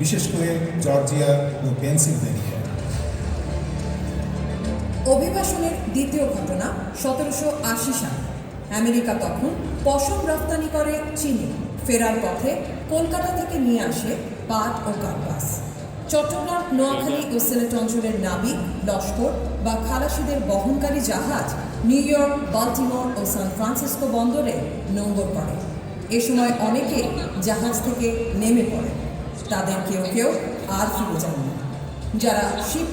বিশেষ করে জর্জিয়া ও পেনসিলভেনিয়া। অভিবাসনের দ্বিতীয় ঘটনা 1780 সাল। আমেরিকা তখন পশম রপ্তানি করে চীনে। ফেরার পথে কলকাতা থেকে নিয়ে আসে পাট ও কার্পাস। চট্টগ্রাম, নোয়াখালী ও সিলেট অঞ্চলের নাবিক, লস্কর বা খালাসিদের বহনকারী জাহাজ নিউ ইয়র্ক, বাল্টিমোর ও সান ফ্রান্সিসকো বন্দরে নোঙর করে। এ সময় অনেকে জাহাজ থেকে নেমে পড়ে। তাদের কেউ কেউ আর ফিরে যাননি। যারা শিপ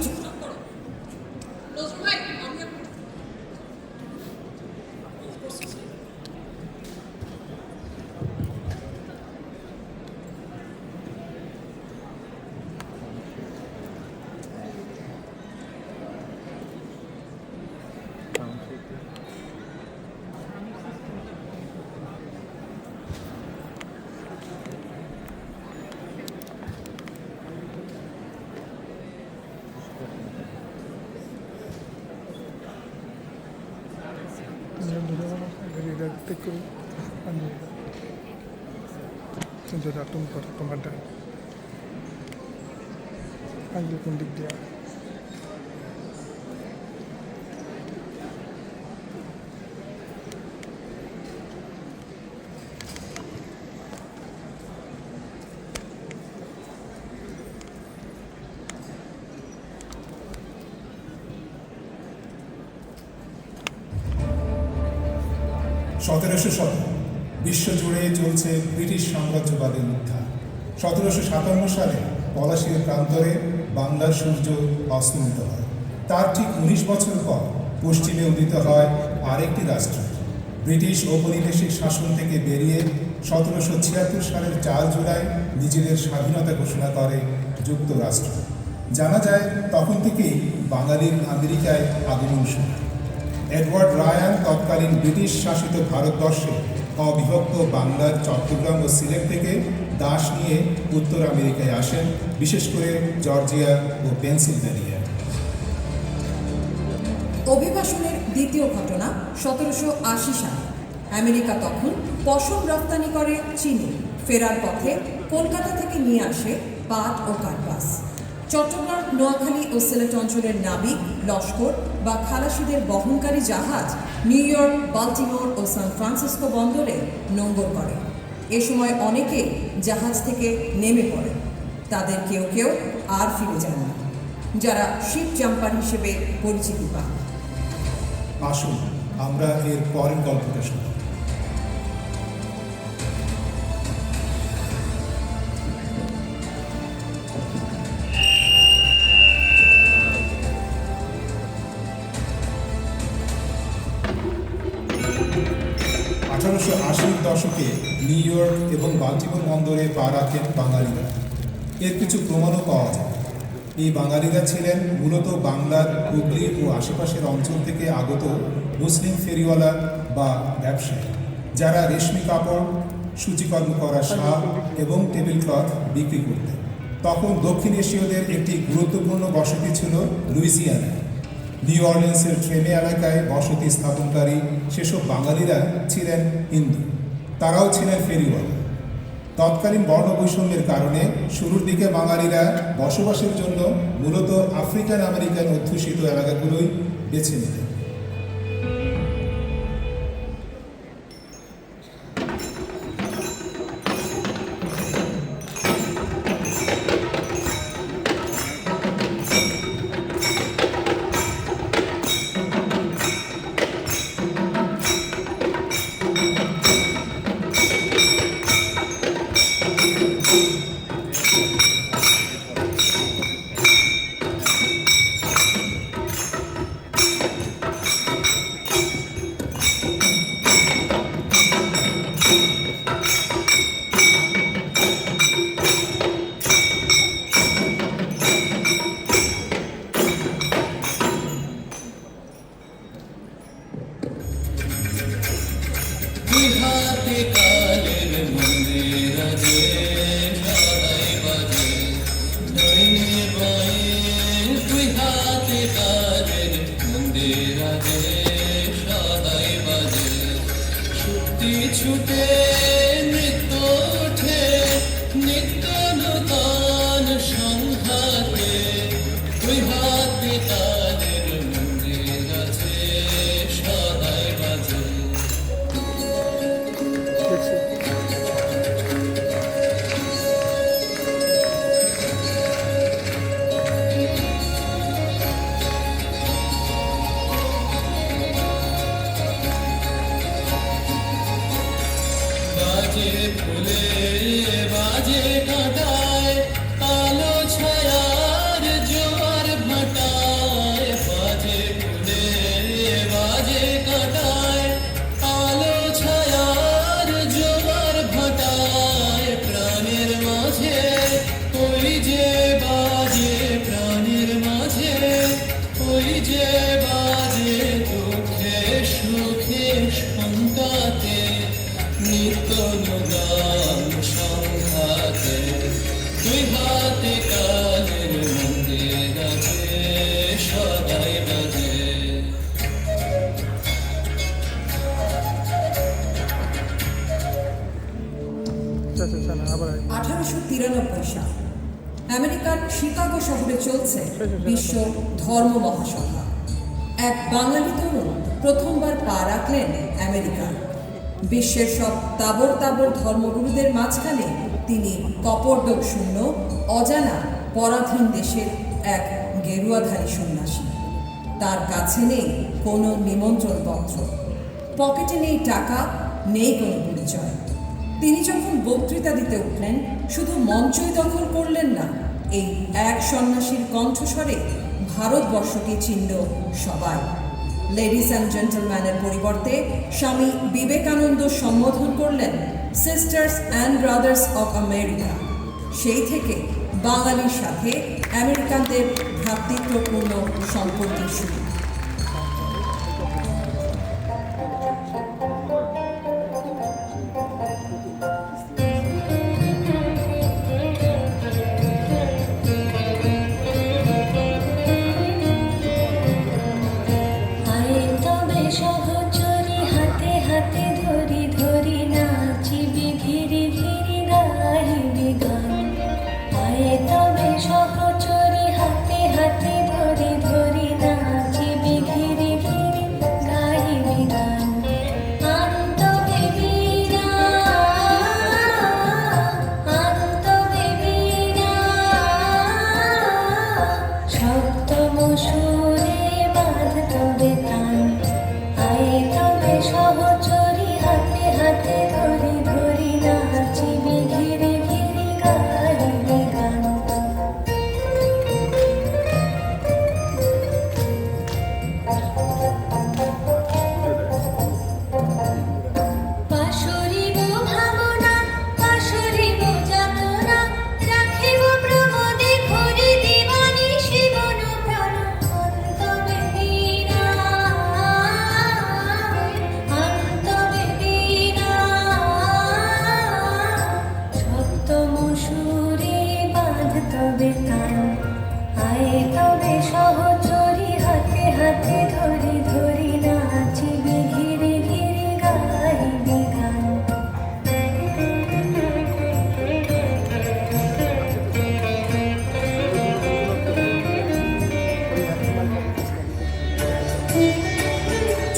তোমার ডান আগে কোন দিক দিয়ে 1700 শতক বিশ্বজুড়ে চলছে ব্রিটিশ সাম্রাজ্যবাদের উত্থান। 1757 সালে পলাশীর প্রান্তরে বাংলার সূর্য অস্তমিত হয়। তার ঠিক 19 বছর পর পশ্চিমে উদিত হয় আরেকটি রাষ্ট্র। ব্রিটিশ ঔপনিবেশিক শাসন থেকে বেরিয়ে 1776 সালের 4 জুলাই নিজেদের স্বাধীনতা ঘোষণা করে যুক্তরাষ্ট্র। জানা যায় তখন থেকেই বাঙালির আমেরিকায় আগমন শুরু। এডওয়ার্ড রায়ান তৎকালীন ব্রিটিশ শাসিত ভারতবর্ষে অবিভক্ত বাংলার চট্টগ্রাম ও সিলেট থেকে দাস নিয়ে উত্তর আমেরিকায় আসেন, বিশেষ করে জর্জিয়া ও পেনসিলভেনিয়া। অভিবাসনের দ্বিতীয় ঘটনা 1780 সাল। আমেরিকা তখন পশম রপ্তানি করে চীনে। ফেরার পথে কলকাতা থেকে নিয়ে আসে পাট ও কার্পাস। চট্টগ্রাম, নোয়াখালী ও সিলেট অঞ্চলের নাবিক, লস্কর বা খালাসিদের বহনকারী জাহাজ নিউ ইয়র্ক, বাল্টিমোর ও সান ফ্রান্সিসকো বন্দরে নোঙর করে। এ সময় অনেকে জাহাজ থেকে নেমে পড়ে। তাদের কেউ কেউ আর ফিরে যাননি। যারা শিপ জাম্পার হিসেবে পরিচিতি পান। আসুন আমরা এর পরের গল্পটা শুনি। দশকে নিউ ইয়র্ক এবং বাল্টিমোর বন্দরে পা রাখেন বাঙালিরা। এর কিছু প্রমাণও পাওয়া যায়। এই বাঙালিরা ছিলেন মূলত বাংলার হুগলি ও আশেপাশের অঞ্চল থেকে আগত মুসলিম ফেরিওয়ালা বা ব্যবসায়ী, যারা রেশমি কাপড়, সূচিকর্ম করা শাল এবং টেবিল ক্লথ বিক্রি করতেন। তখন দক্ষিণ এশীয়দের একটি গুরুত্বপূর্ণ বসতি ছিল লুইজিয়ানা। নিউ অর্লিন্সের ট্রেনে এলাকায় বসতি স্থাপনকারী সেসব বাঙালিরা ছিলেন হিন্দু। তারাও ছিলেন ফেরিওয়ালা। তৎকালীন বর্ণবৈষম্যের কারণে শুরুর দিকে বাঙালিরা বসবাসের জন্য মূলত আফ্রিকান আমেরিকান অধ্যুষিত এলাকাগুলোই বেছে নিতেন। ওই যে বাজে প্রাণের মাঝে, ওই যে বাজে দুঃখে সুখে সংঘাতে, নিত্য নূতন সংঘাতে, দুই হাতে কালের মন্দির আছে সদাই বাজে। আবার 1893 সাল আমেরিকার শিকাগো শহরে চলছে বিশ্ব ধর্ম মহাসভা। এক বাঙালি তরুণ প্রথমবার পা রাখলেন আমেরিকায়। বিশ্বের সব তাবর তাবর ধর্মগুরুদের মাঝখানে তিনি কপর্দক শূন্য, অজানা, পরাধীন দেশের এক গেরুয়াধারী সন্ন্যাসী। তার কাছে নেই কোনো নিমন্ত্রণপত্র, পকেটে নেই টাকা, নেই কোনো পরিচয়। তিনি যখন বক্তৃতা দিতে উঠলেন, শুধু মঞ্চই দখল করলেন না, এই এক সন্ন্যাসীর কণ্ঠস্বরে ভারতবর্ষকে চিনল সবাই। লেডিস অ্যান্ড জেন্টলম্যানের পরিবর্তে স্বামী বিবেকানন্দ সম্বোধন করলেন sisters and brothers of America. সেই থেকে বাঙালির সাথে আমেরিকানদের ভ্রাতৃত্বপূর্ণ সম্পর্কের শুরু।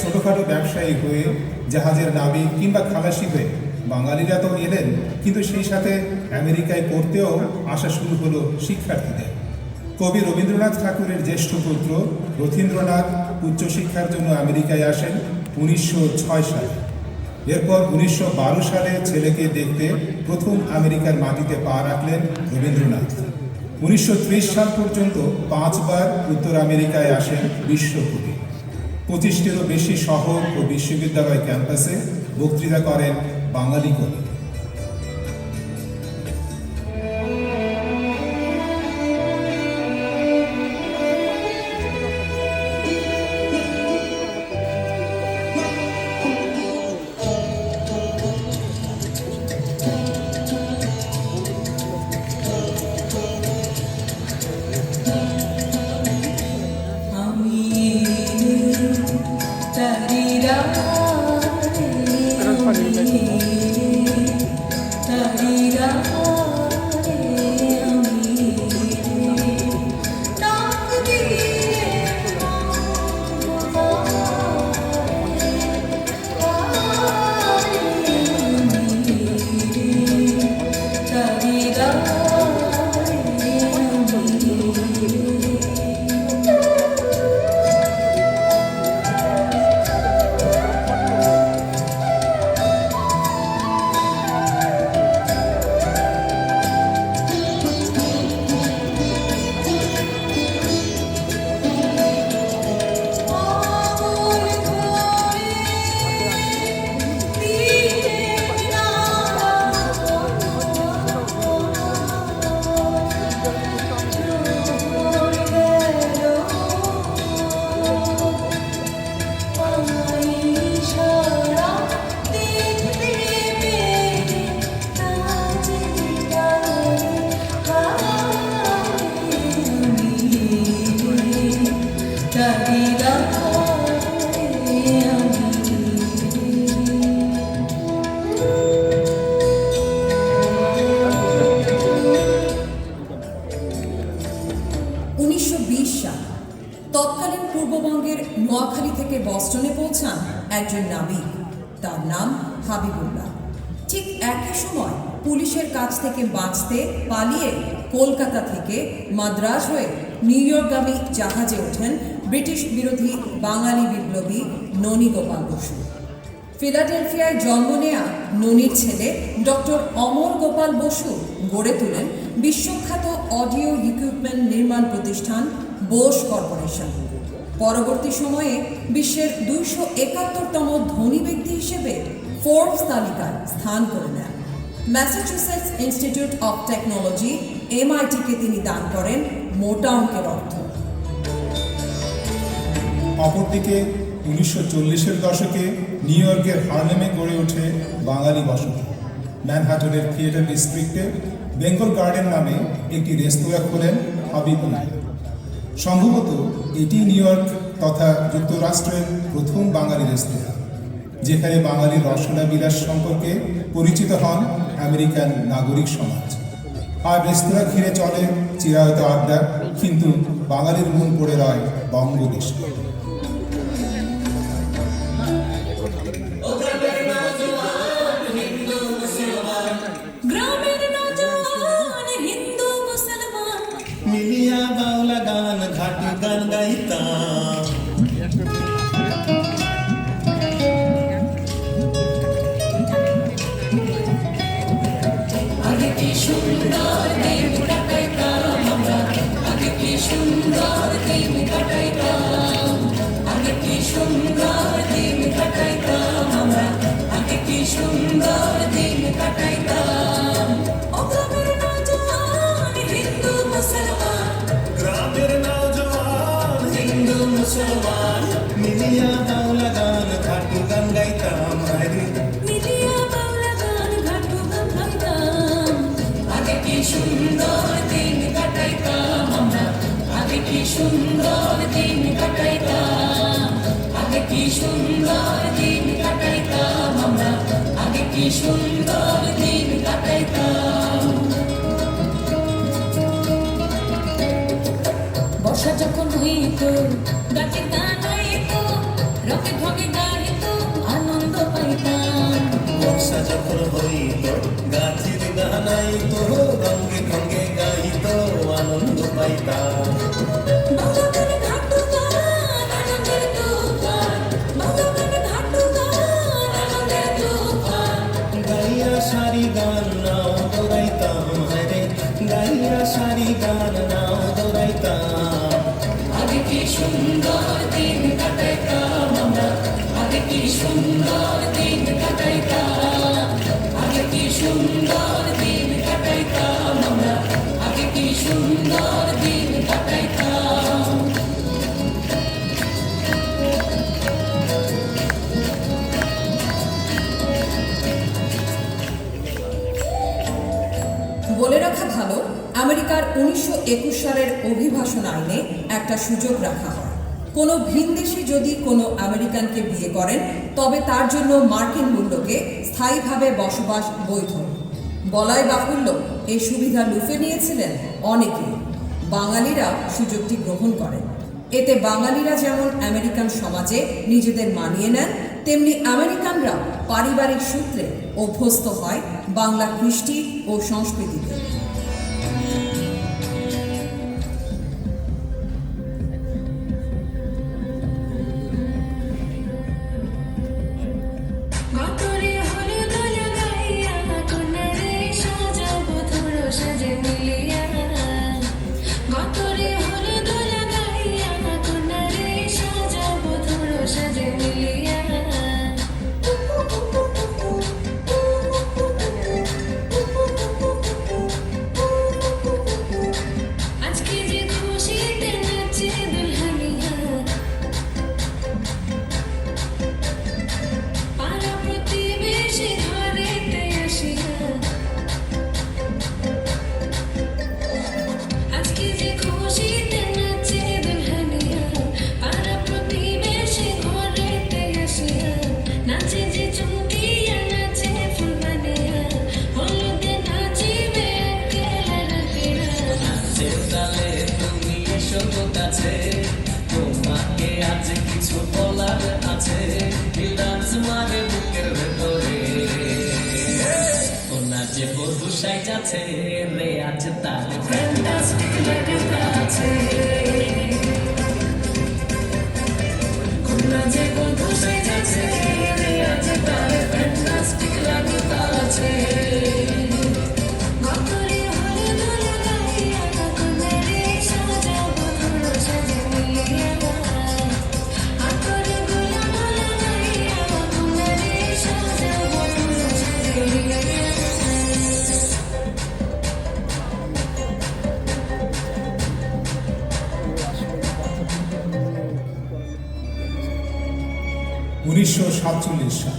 ছোটখাটো ব্যবসায়ী হয়ে, জাহাজের নাবিক কিংবা খালাসি হয়ে বাঙালিরা তো এলেন, কিন্তু সেই সাথে আমেরিকায় পড়তেও আসা শুরু হলো শিক্ষার্থীদের। কবি রবীন্দ্রনাথ ঠাকুরের জ্যেষ্ঠ পুত্র রথীন্দ্রনাথ উচ্চশিক্ষার জন্য আমেরিকায় আসেন 1906 সালে। এরপর 1912 সালে ছেলেকে দেখতে প্রথম আমেরিকার মাটিতে পা রাখলেন রবীন্দ্রনাথ। 1930 সাল পর্যন্ত 5 বার উত্তর আমেরিকায় আসেন বিশ্বকবি। 25টিরও বেশি শহর ও বিশ্ববিদ্যালয় ক্যাম্পাসে বক্তৃতা করেন বাঙালি কবি। তৎকালীন পূর্ববঙ্গের নোয়াখালী থেকে বস্টনে পৌঁছান একজন নাবিক, তার নাম হাবিবুল্লাহ। ঠিক একই সময় পুলিশের কাছ থেকে বাঁচতে পালিয়ে কলকাতা থেকে মাদ্রাজ হয়ে নিউ ইয়র্কগামী জাহাজে ওঠেন ব্রিটিশ বিরোধী বাঙালি বিপ্লবী ননী গোপাল বসু। ফিলাডেলফিয়ায় জন্ম নেয়া ননীর ছেলে ডক্টর অমর গোপাল বসু গড়ে তোলেন বিশ্বখ্যাত অডিও ইকুইপমেন্ট নির্মাণ প্রতিষ্ঠান বোস কর্পোরেশন। পরবর্তী সময়ে বিশ্বের 271তম ধনী ব্যক্তি হিসেবে ফোর্বস তালিকায় স্থান করে নেন। ম্যাসাচুসেটস ইনস্টিটিউট অফ টেকনোলজি MIT-কে তিনি দান করেন মোটা অঙ্কের অর্থ। অপরদিকে 1940-এর দশকে নিউ ইয়র্কের হার্লেমে গড়ে ওঠে বাঙালি বসতি। ম্যানহাটনের থিয়েটার ডিস্ট্রিক্টে বেঙ্গল গার্ডেন নামে একটি রেস্তোরাঁ খোলেন হাবিবুল্লাহ। সম্ভবত এটি নিউ ইয়র্ক তথা যুক্তরাষ্ট্রের প্রথম বাঙালি রেস্তোরাঁ, যেখানে বাঙালির রসনা বিলাস সম্পর্কে পরিচিত হন আমেরিকান নাগরিক সমাজ। আর রেস্তোরাঁ ঘিরে চলে চিরায়ত আড্ডা, কিন্তু বাঙালির মন পড়ে রয় বঙ্গদেশে। মিলিয়া বাউলা গান ঘাটি গান গাইতাম, আগে কি সুন্দর দিন কাটাইতাম আমরা, আগে কি সুন্দর দিন কাটাইতাম, আগে কি সুন্দর দিন কাটাইতাম আমরা, আগে কি সুন্দর দিন কাটাইতাম। ও গ্রামের নওজোয়ান হিন্দু মুসলমান, গ্রামের নওজোয়ান হিন্দু মুসলমান, মিলিয়া বাউলা গান ঘাটু গান গাইতাম, মিলিয়া বাউলা গান ঘাটু গান গাইতাম। আগে কি সুন্দর দিন কাটাইতাম আমরা, আগে কি সুন্দর দিন কাটাইতাম, আগে কি সুন্দর দিন কাটাইতাম আমরা, আগে কি সুন্দর দিন কাটাইতাম। বর্ষা যখন হইত গাছে গান হইত, রকে ঢকে গাইত আনন্দ পাইতাম। বর্ষা যখন হইত গাছের গান আইত, রঙে ঢঙ্গে গাইত আনন্দ পাইতাম। বাউলাগান ঘাটু গান আনন্দের তুফান, বাউলাগান ঘাটু গান আনন্দের তুফান। গাইয়া সারি গান নাও দৌড়াইতাম, হরে গাইয়া সারি গান নাও দৌড়াইতাম। আগে কি সুন্দর দিন কাটাইতাম আমরা, আগে কি সুন্দর দিন কাটাইতাম, আগে কি সুন্দর দিন কাটাইতাম আমরা, আগে কি সুন্দর দিন কাটাইতাম। বলে রাখা ভালো, আমেরিকার 1921 সালের অভিবাসন আইনে একটা সুযোগ রাখা হয়। কোনো ভিনদেশী যদি কোনো আমেরিকানকে বিয়ে করেন, তবে তার জন্য মার্কিন মূল্যকে স্থায়ীভাবে বসবাস বৈধ। বলাই বাহুল্য, এই সুবিধা লুফে নিয়েছিলেন অনেকে। বাঙালিরা সুযোগটি গ্রহণ করেন। এতে বাঙালিরা যেমন আমেরিকান সমাজে নিজেদের মানিয়ে নেন, তেমনি আমেরিকানরা পারিবারিক সূত্রে অভ্যস্ত হয় বাংলা কৃষ্টি ও সংস্কৃতিতে। লাগতা আছে খুলনা যে বন্ধু সেজেছে আজ তার ফ্যান্টাস্টিক লাগতা আছে গতরে হরে ধরে গাইয়া কুমারে সাজাবো ধুলো সাজিয়ে হাতরে গোলা মালা গাইয়া কুমারে সাজাবো ধুলো সাজিয়ে 1947 সাল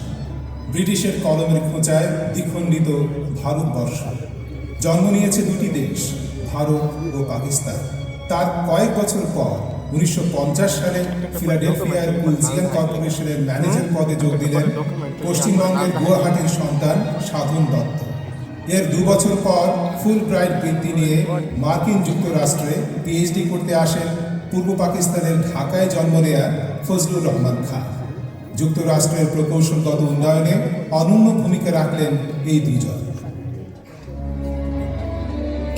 ব্রিটিশের কলমের খোঁচায় দ্বিখণ্ডিত ভারতবর্ষ জন্ম নিয়েছে দুটি দেশ ভারত ও পাকিস্তান। তার কয়েক বছর পর 1950 সালে ফিলাডেলফিয়ার কুলজিয়ান কর্পোরেশনের ম্যানেজার পদে যোগ দিলেন পশ্চিমবঙ্গের গুয়াহাটির সন্তান সাধন দত্ত। এর 2 বছর পর ফুল ব্রাইট বৃত্তি নিয়ে মার্কিন যুক্তরাষ্ট্রে পিএইচডি করতে আসেন পূর্ব পাকিস্তানের ঢাকায় জন্ম নেয়া ফজলুর রহমান খান। যুক্তরাষ্ট্রের প্রকৌশলগত উন্নয়নে অনন্য ভূমিকা রাখলেন এই দুজন।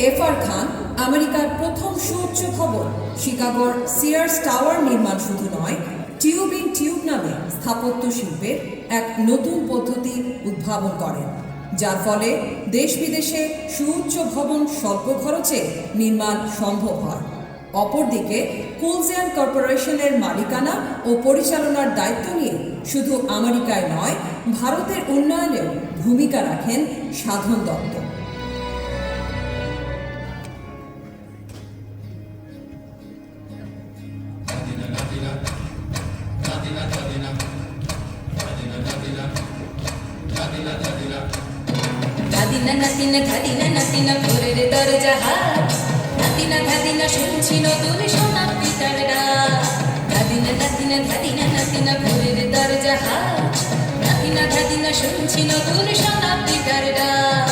এফ.আর. খান আমেরিকার প্রথম সুউচ্চ ভবন শিকাগোর সিয়ার্স টাওয়ার নির্মাণ শুধু নয়, টিউব ইন টিউব নামে স্থাপত্য শিল্পের এক নতুন পদ্ধতি উদ্ভাবন করেন, যার ফলে দেশ বিদেশে সুউচ্চ ভবন স্বল্প খরচে নির্মাণ সম্ভব হয়। অপরদিকে কুলজিয়ান কর্পোরেশনের মালিকানা ও পরিচালনার দায়িত্ব নিয়ে শুধু আমেরিকায় নয়, ভারতের উন্নয়নেও ভূমিকা রাখেন সাধন দত্ত। ধাদিনা নাতিনা ধাদিনা নাতিনা ভোরের দরজা হাট নাতিনা ধাদিনা শুনছি নতুন শতাব্দী তার ডাক ধাদিনা নাতিনা ধাদিনা নাতিনা ভোরের দরজা হাট নাতিনা ধাদিনা শুনছি নতুন শতাব্দী তার ডাক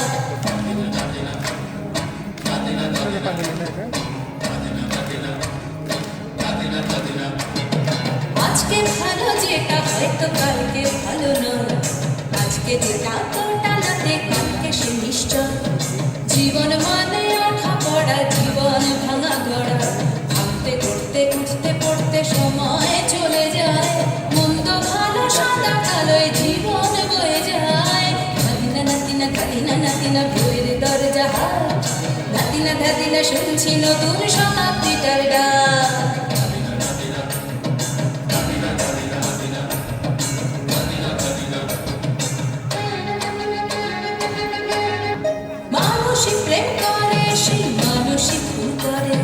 আজকে ভালো যেটা হয়তো কালকে ভালো নয় আজকে যেটা তোর টানাতে কালকে সে নিশ্চয় জীবন মানে ওঠা পড়া জীবন ভাঙা গড়া ভাবতে করতে উঠতে পড়তে সময় চলে যায় মন্দ ভালো সাদা কালোয় জীবন বয়ে যায় নাতিনা নাতিনা ধাদিনা নাতিনা ভোরের দরজা হাট নাতিনা ধাদিনা শুনছি নতুন শতাব্দীটার ডাক মানুষই প্রেম করে সেই মানুষই ভুল করে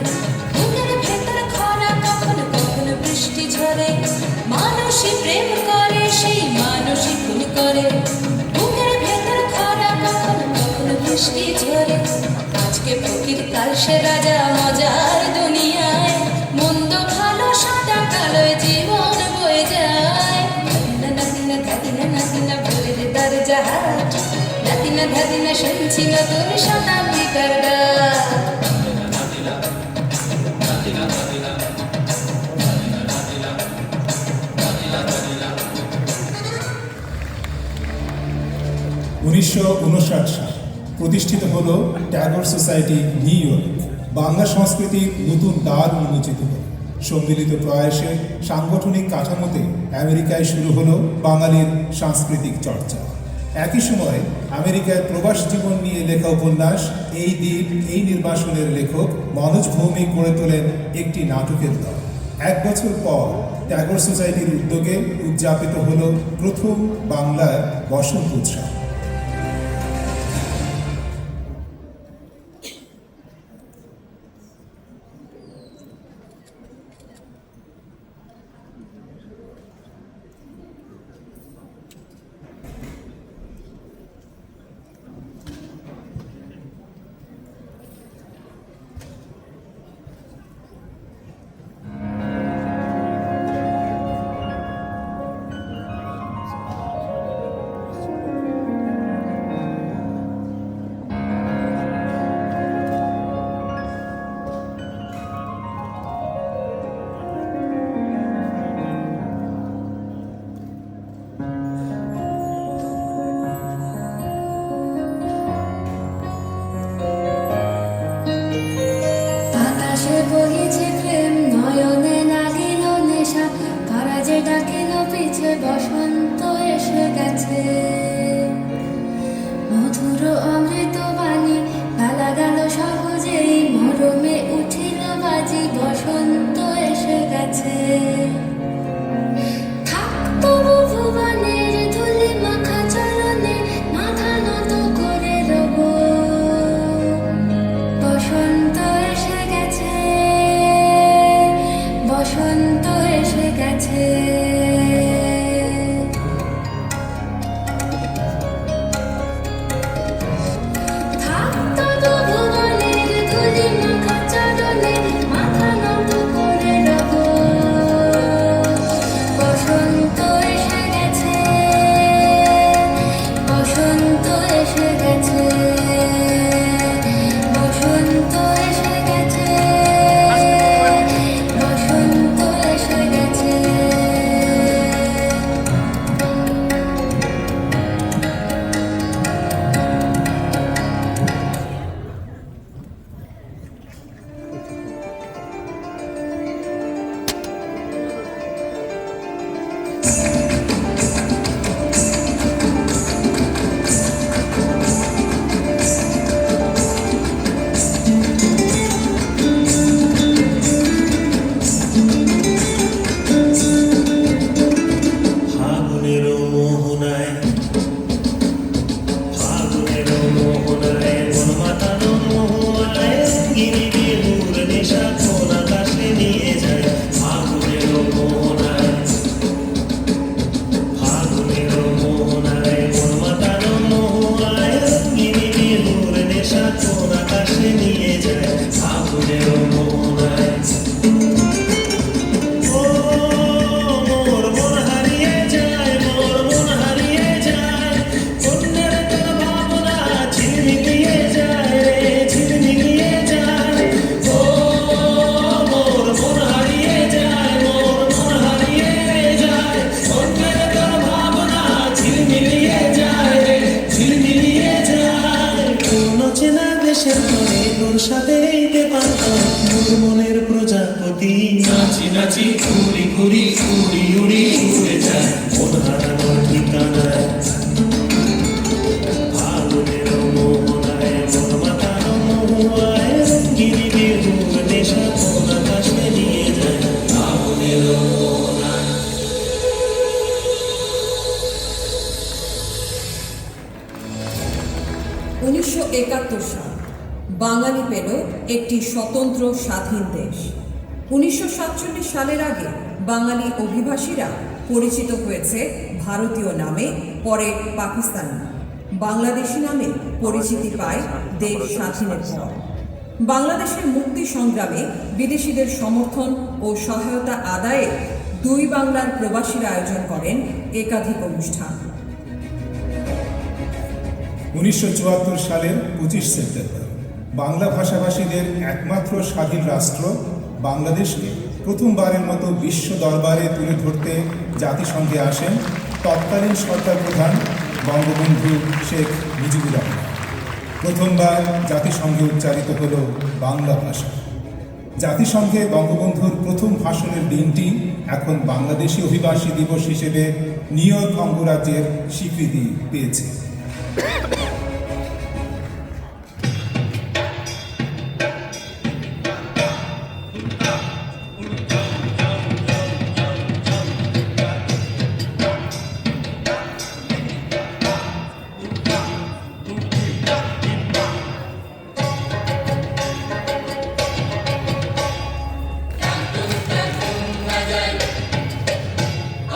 বুকের ভেতর খরা কখনো কখনো বৃষ্টি ঝরে মানুষই প্রেম করে সেই মানুষই ভুল করে বুকের ভেতর খরা কখনো কখনো বৃষ্টি ঝরে আজকে ফকির কাল সে রাজা মজার দুনিয়ায় মন্দ ভালো সাদা কালোয় জীবন বয়ে যায় নাতিনা নাতিনা নাতিনা ভোরের দরজা হাট নাতিনা ধাদিনা শুনছি নতুন শতাব্দীটার ডাক 1959 সাল প্রতিষ্ঠিত হল Tagore society new York. Bangla সংস্কৃতির নতুন দ্বার উন্মোচিত হল। সম্মিলিত প্রয়াসে সাংগঠনিক কাঠামোতে আমেরিকায় শুরু হলো বাঙালির সাংস্কৃতিক চর্চা। একই সময়ে আমেরিকায় প্রবাস জীবন নিয়ে লেখা উপন্যাস এই দ্বীপ এই নির্বাসনের লেখক মনোজ ভৌমিক গড়ে তোলেন একটি নাটকের দল। 1 বছর পর ট্যাগর সোসাইটির উদ্যোগে উদযাপিত হল প্রথম বাংলার বসন্ত উৎসব। বসন্ত এসে গেছে, মধুর অমৃত বাণী গালা গেল সহজেই, মরমে উঠিল বাজি, বসন্ত এসে গেছে। থাক তবু ভুবনের ধুলি মাখা চরণে, মাথা নত করে রব, বসন্ত এসে গেছে, বসন্ত এসে গেছে। থাক তবু ভুবনের ধুলি মাখা চরণে, মাথা নত করে রব, বসন্ত এসে গেছে, বসন্ত এসে গেছে, বসন্ত এসে গেছে, বসন্ত এসে গেছে। ফাগুনের মোহনায়, ফাগুনের মোহনায়, মন মাতানো মোহনায়, গিরিগিরি দূর নেশা কোন আকাশে নিয়ে যায়। ফাগুনের মোহনায়, ফাগুনের মোহনায়, মন মাতানো মোহনায়, গিরিগিরি দূর নেশা কোন আকাশে নিয়ে যায়। ফাগুনের মোহনায়, ও মোর মন হারিয়ে যায়, মোর মন হারিয়ে যায়, অন্যের তোর ভাবনা ঝিলমিলিয়ে যায় রে, ঝিলমিলিয়ে যায়। ও মোর মন হারিয়ে যায়, মোর মন হারিয়ে যায়, অন্যের তোর ভাবনা ঝিলমিলিয়ে যায় রে, ঝিলমিলিয়ে যায়। কোন চেনা দেশের পরে তোর সাথে এইতে পারতাম, মোর মনের প্রজাপতি নাচি নাচি ঘুরি ঘুরি উড়ি উড়ি উড়ে যায়, মন হারানোর ঠিকানায়। ফাগুনের মোহনায়, মন মাতানো মোহনায়, গিরিগিরি দূর নেশা কোন আকাশে নিয়ে যায়। ফাগুনের মোহনায়। 1971 সাল বাঙালি পেল একটি স্বতন্ত্র স্বাধীন দেশ। 1947 সালের আগে বাঙালি অভিবাসীরা পরিচিত হয়েছে ভারতীয় নামে, পরে পাকিস্তানি, বাংলাদেশি নামে পরিচিতি পায় দেশ স্বাধীনের পর। বাংলাদেশের মুক্তি সংগ্রামে বিদেশিদের সমর্থন ও সহায়তা আদায়ে দুই বাংলার প্রবাসীরা আয়োজন করেন একাধিক অনুষ্ঠান। 1974 সালের 25 সেপ্টেম্বর বাংলা ভাষাভাষীদের একমাত্র স্বাধীন রাষ্ট্র বাংলাদেশকে প্রথমবারের মতো বিশ্ব দরবারে তুলে ধরতে জাতিসংঘে আসেন তৎকালীন সরকার প্রধান বঙ্গবন্ধু শেখ মুজিবুর রহমান। প্রথমবার জাতিসংঘে উচ্চারিত হল বাংলা ভাষা। জাতিসংঘে বঙ্গবন্ধুর প্রথম ভাষণের দিনটি এখন বাংলাদেশি অভিবাসী দিবস হিসেবে নিউ ইয়র্ক অঙ্গরাজ্যের স্বীকৃতি পেয়েছে।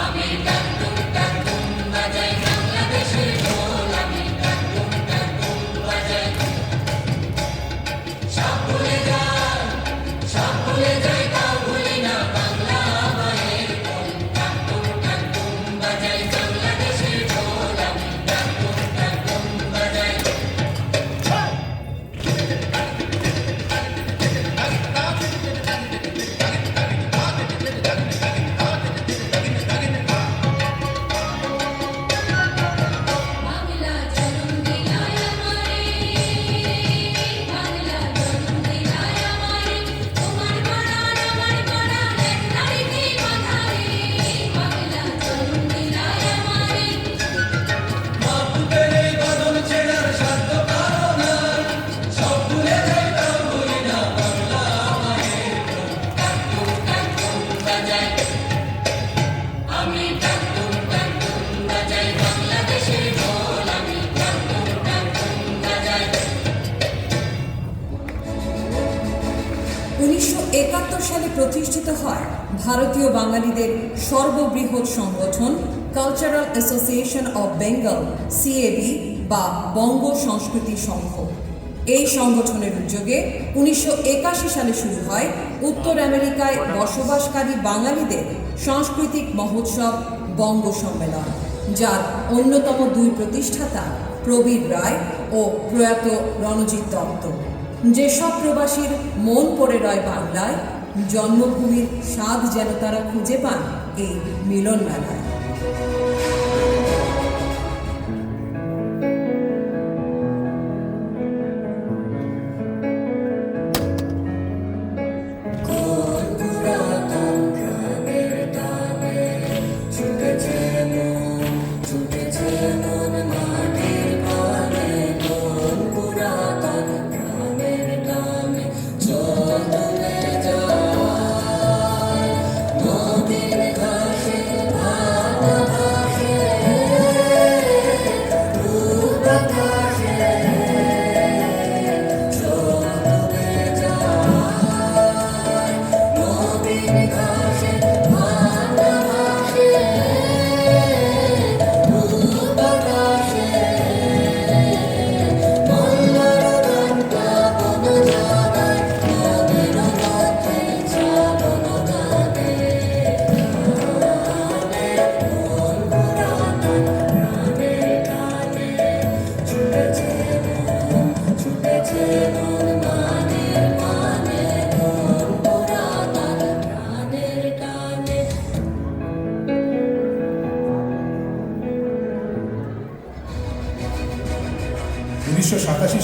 আমি 1971 সালে প্রতিষ্ঠিত হয় ভারতীয় বাঙালিদের সর্ববৃহৎ সংগঠন cultural association of Bengal CAB বা বঙ্গ সংস্কৃতি সংঘ। এই সংগঠনের উদ্যোগে 1981 সালে শুরু হয় উত্তর আমেরিকায় বসবাসকারী বাঙালিদের সাংস্কৃতিক মহোৎসব বঙ্গ সম্মেলন, যার অন্যতম দুই প্রতিষ্ঠাতা প্রবীর রায় ও প্রয়াত রণজিৎ দত্ত। যেসব প্রবাসীর মন পড়ে রয় বাংলায়, জন্মভূমির স্বাদ যেন তারা খুঁজে পান এই মিলন মেলায়।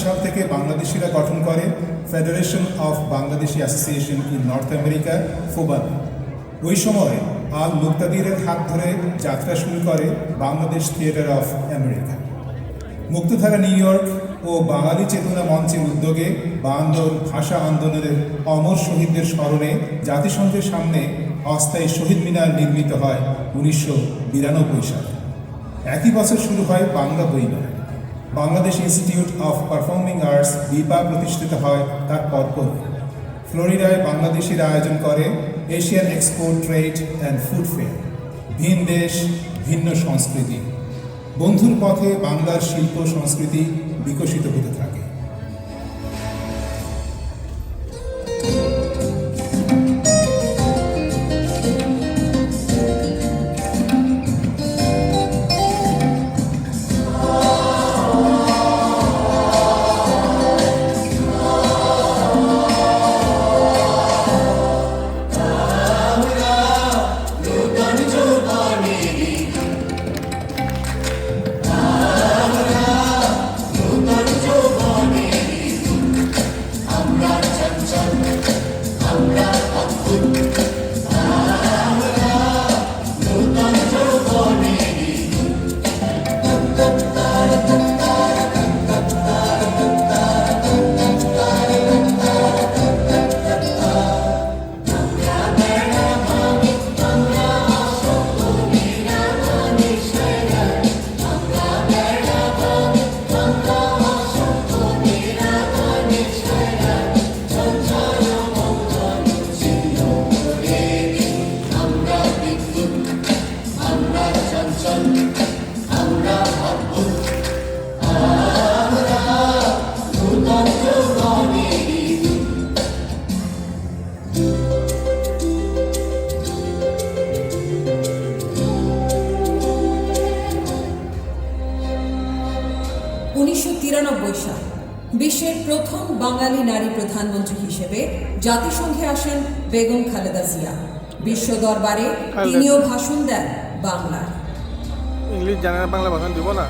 সাল থেকে বাংলাদেশিরা গঠন করে federation of Bangladeshi association in North America FOBANA. ওই সময় আল মুক্তাদিরের হাত ধরে যাত্রা শুরু করে Bangladesh theatre of America. Muktadhara New York ও বাঙালি চেতনা মঞ্চের উদ্যোগে 52 ভাষা আন্দোলনের অমর শহীদদের স্মরণে জাতিসংঘের সামনে অস্থায়ী শহীদ মিনার নির্মিত হয় 1992 সালে। একই বছর শুরু হয় বাংলা বইমেলা। Bangladesh institute of performing arts BIPA প্রতিষ্ঠিত হয় তার পরপর। ফ্লোরিডায় বাংলাদেশিরা আয়োজন করে Asian export trade and food fair. ভিন দেশ, ভিন্ন সংস্কৃতি, বন্ধুর পথে বাংলার শিল্প সংস্কৃতি বিকশিত হতে থাকে। সাল বিশ্বের প্রথম বাঙালি নারী প্রধানমন্ত্রী হিসেবে জাতিসংঘে আসেন বেগম খালেদা জিয়া। বিশ্ব দরবারে তিনিও ভাষণ দেন বাংলায়। ইংলিশ জানে না, বাংলা ভাষণ দিব না।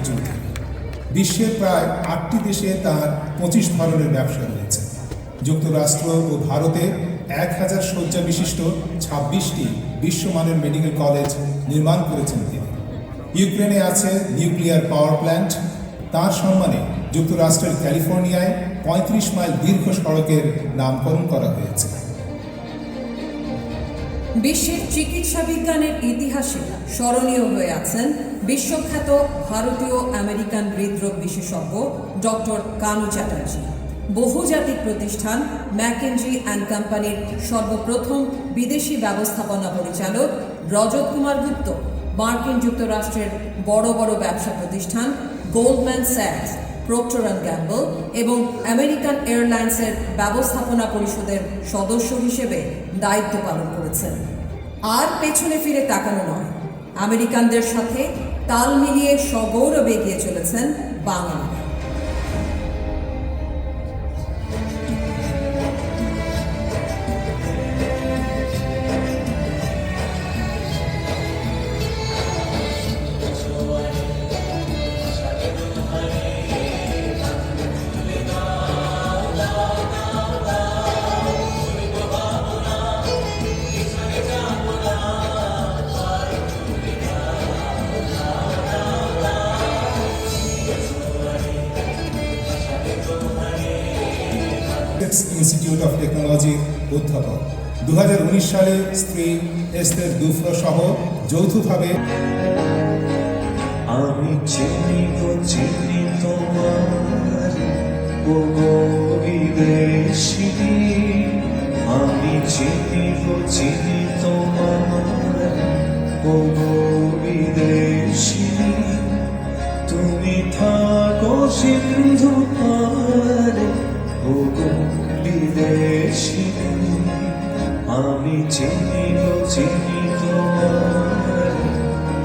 জুড়ে। বিশ্বের প্রায় 8টি দেশে তার 25 ধরনের ব্যবসা রয়েছে। যুক্তরাষ্ট্র ও ভারতে 1000 শয্যা বিশিষ্ট 26টি বিশ্বমানের মেডিকেল কলেজ নির্মাণ করেছেন তিনি। ইউক্রেনে আছে নিউক্লিয়ার পাওয়ার প্ল্যান্ট। তার সম্মানে যুক্তরাষ্ট্রের ক্যালিফোর্নিয়ায় 35 মাইল দীর্ঘ সড়কের নামকরণ করা হয়েছে। বিশ্বের চিকিৎসা বিজ্ঞানের ইতিহাসে স্মরণীয় হয়ে আছেন বিশ্বখ্যাত ভারতীয় আমেরিকান হৃদরোগ বিশেষজ্ঞ ডক্টর কানু চ্যাটার্জি। বহুজাতিক প্রতিষ্ঠান ম্যাকেনজি অ্যান্ড কোম্পানির সর্বপ্রথম বিদেশি ব্যবস্থাপনা পরিচালক রজত কুমার গুপ্ত, মার্কিন যুক্তরাষ্ট্রের বড় বড় ব্যবসা প্রতিষ্ঠান Goldman sax, Procter and gamble এবং আমেরিকান এয়ারলাইন্সের ব্যবস্থাপনা পরিষদের সদস্য হিসেবে দায়িত্ব পালন করেছেন। আর পেছনে ফিরে তাকানো নয়, আমেরিকানদের সাথে তাল মিলিয়ে সগৌরবে এগিয়ে চলেছেন বাঙালিরা। ইনস্টিটিউট অফ টেকনোলজি অধ্যাপক। 2019 সালে স্ত্রী এস্তের দুফ্লো সহ যৌথভাবে আমি চিনি গো চিনি তোমার ও গো বিদেশিনী, আমি চিনি গো চিনি তোমার ও গো বিদেশিনী, তুমি থাকো সিন্ধু পারে ও গো বিদেশিনী, আমি চিনি গো চিনি তোমার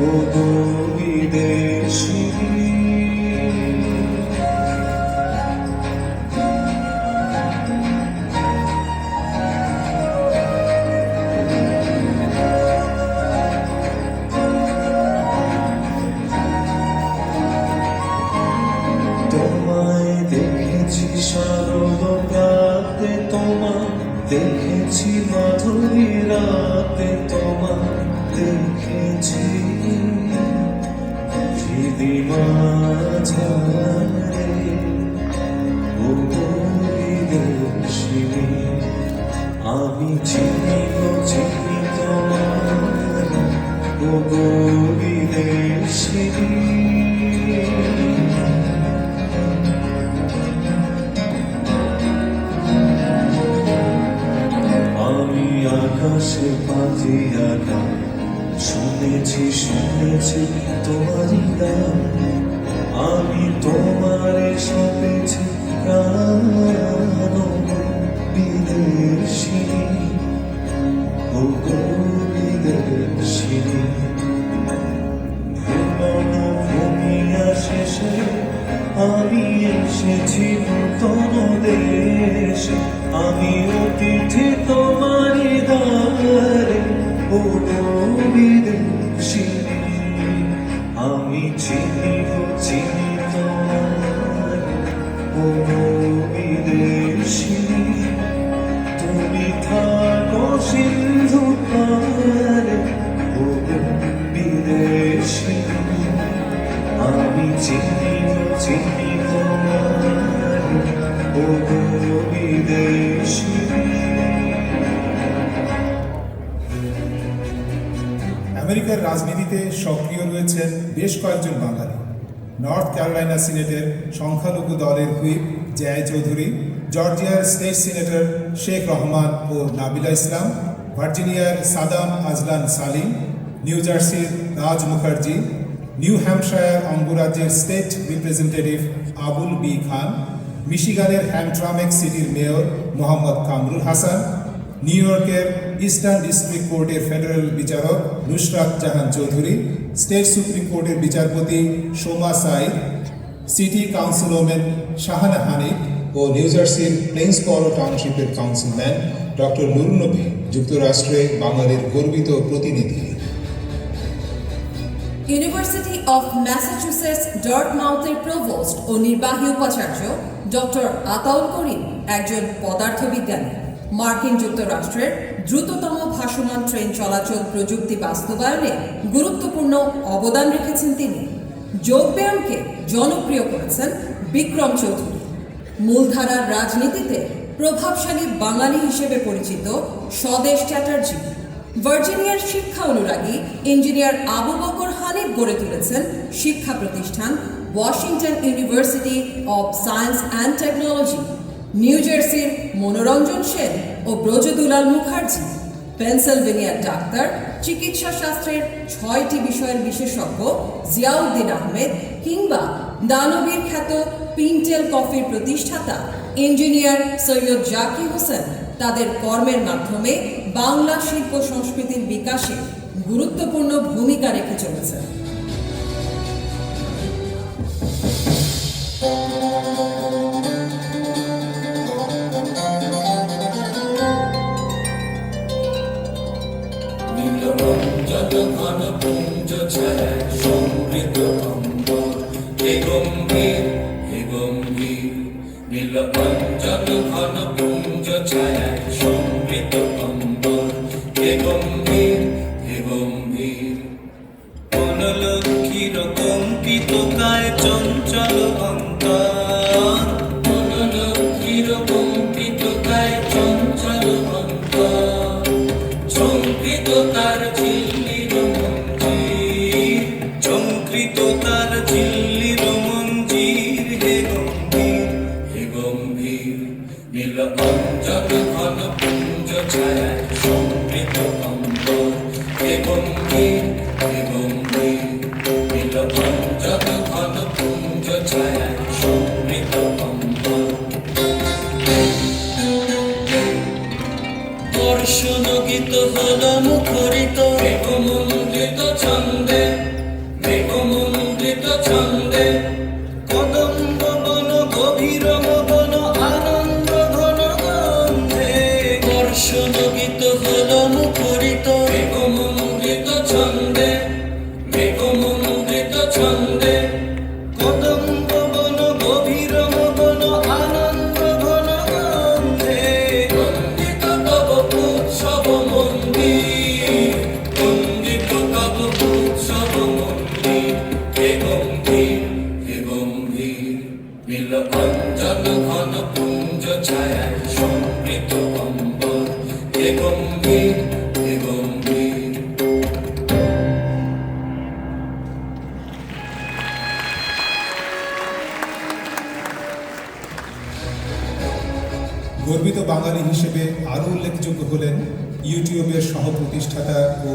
ও গো বিদেশিনী। তোমায় দেখেছি শারদপ্রাতে, তোমায় দেখেছি মাধুরী রাতে, তোমায় দেখেছি হৃদি মাঝারে ও গো বিদেশিনী, আমি চিনি গো চিনি তোমার ও গো বিদেশিনী। আমি আকাশে পাতিয়া গান শুনেছি শুনেছি তোমারই গান, আমি তোমারে সপেছি প্রাণ বিদেশিনী ও গো বিদেশিনী। ভ্রমণ ভূমিয়া শেষে আমি এসেছি নূতন দেশে, আমি অতিথি তোমারি দ্বারে ও গো বিদেশিনী, আমি চিনি গো চিনি তোমার ও গো বিদেশিনী, তুমি থাকো সিন্ধু পারে ও গো বিদেশিনী, আমি চিনি গো চিনি তোমার ও গো বিদেশিনী। আমেরিকার রাজনীতিতে সক্রিয় রয়েছেন বেশ কয়েকজন বাঙালি। নর্থ ক্যারোলাইনা সিনেটের সংখ্যালঘু দলের হুইপ জয় চৌধুরী, জর্জিয়ার স্টেট সিনেটর শেখ রহমান ও নাবিলা ইসলাম, ভার্জিনিয়ার সাদাম আজলান সালিম, নিউ জার্সির রাজ মুখার্জি, নিউ হ্যাম্পশায়ার অঙ্গরাজ্যের স্টেট রিপ্রেজেন্টেটিভ আবুল বি খান, মিশিগানের হ্যামট্রামেক সিটির মেয়র মোহাম্মদ কামরুল হাসান, নিউ ইয়র্কের ইস্টার্ন ডিস্ট্রিক্ট কোর্টের ফেডারেল বিচারক নুসরাত জাহান চৌধুরী, স্টেট সুপ্রিম কোর্টের বিচারপতি সোমা সাইদ, সিটি কাউন্সিলম্যান শাহানা হানিফ ও নিউ জার্সির প্লেন্সবরো টাউনশিপের কাউন্সিলম্যান ডক্টর নুরুন নবী যুক্তরাষ্ট্রে বাঙালির গর্বিত প্রতিনিধি। ইউনিভার্সিটি অফ ম্যাসাচুসেটস ডার্টমাউথের প্রভোস্ট ও নির্বাহী উপাচার্য ডক্টর আতাউল করিম একজন পদার্থবিজ্ঞানী। মার্কিন যুক্তরাষ্ট্রের দ্রুততম ভাসমান ট্রেন চলাচল প্রযুক্তি বাস্তবায়নে গুরুত্বপূর্ণ অবদান রেখেছেন তিনি। যোগব্যায়ামকে জনপ্রিয় করেছেন বিক্রম চৌধুরী। মূলধারার রাজনীতিতে প্রভাবশালী বাঙালি হিসেবে পরিচিত স্বদেশ চ্যাটার্জি। ভার্জিনিয়ার শিক্ষা অনুরাগী ইঞ্জিনিয়ার আবু বকর হানিফ গড়ে তুলেছেন শিক্ষা প্রতিষ্ঠান Washington university of science and technology. New জার্সির মনোরঞ্জন সেন ও ব্রজদুলাল মুখার্জি। পেনসিলভেনিয়ার ডাক্তার, চিকিৎসা শাস্ত্রের 6টি বিষয়ের বিশেষজ্ঞ জিয়াউদ্দিন আহমেদ কিংবা দানবীর খ্যাত পিন্টেল কফির প্রতিষ্ঠাতা ইঞ্জিনিয়ার সৈয়দ জাকির হোসেন তাদের কর্মের মাধ্যমে বাংলা শিল্প সংস্কৃতির বিকাশে গুরুত্বপূর্ণ ভূমিকা রেখে চলেছেন। নীলরঞ্জন ঘন পুঞ্জ ছায়ায় সমৃদ্ধ অম্বর, হে গম্ভীর হে গম্ভীর। নীলরঞ্জন ঘন পুঞ্জ ছায়ায় সমৃদ্ধ অম্বর, হে গম্ভীর হে গম্ভীর। বনলক্ষ্মীর কম্পিত কায় চঞ্চল অন্তর, বনলক্ষ্মীর কম্পিত কায় চঞ্চল অন্তর। চমকৃত তার ঝিল্লির মঞ্জির, চমকৃত তার ঝিল্লির মঞ্জির, হে গম্ভীর হে গম্ভীর। নীলরঞ্জন ঘন পুঞ্জ ছায়ায় সমৃদ্ধ অম্বর, হে গম্ভীর হে গম্ভীর। নীলরঞ্জন ঘন পুঞ্জ ছায়ায় সমৃদ্ধ অম্বর। দর্শন গীত হল মুখরিত মেঘমন্ডিত ছন্দে, মেঘমন্ডিত ছন্দে। কদম্ব বন গভীর মগন আনন্দ ঘন গন্ধে। দর্শন গীত হল মুখরিত মেঘমন্ডিত ছন্দে, মেঘমন্ডিত ছন্দে। কদম্ব বন গভীর মগন আনন্দ ঘন গন্ধে। বন্দিত তব উৎসব মন্দির, বন্দিত তব উৎসব মন্দির, হে গম্ভীর হে গম্ভীর। নীলরঞ্জন ঘন পুঞ্জ ছায়ায় সমৃদ্ধ অম্বর, হে গম্ভীর হে গম্ভীর। গর্বিত বাঙালি হিসেবে আরও উল্লেখযোগ্য হলেন ইউটিউবের সহ প্রতিষ্ঠাতা ও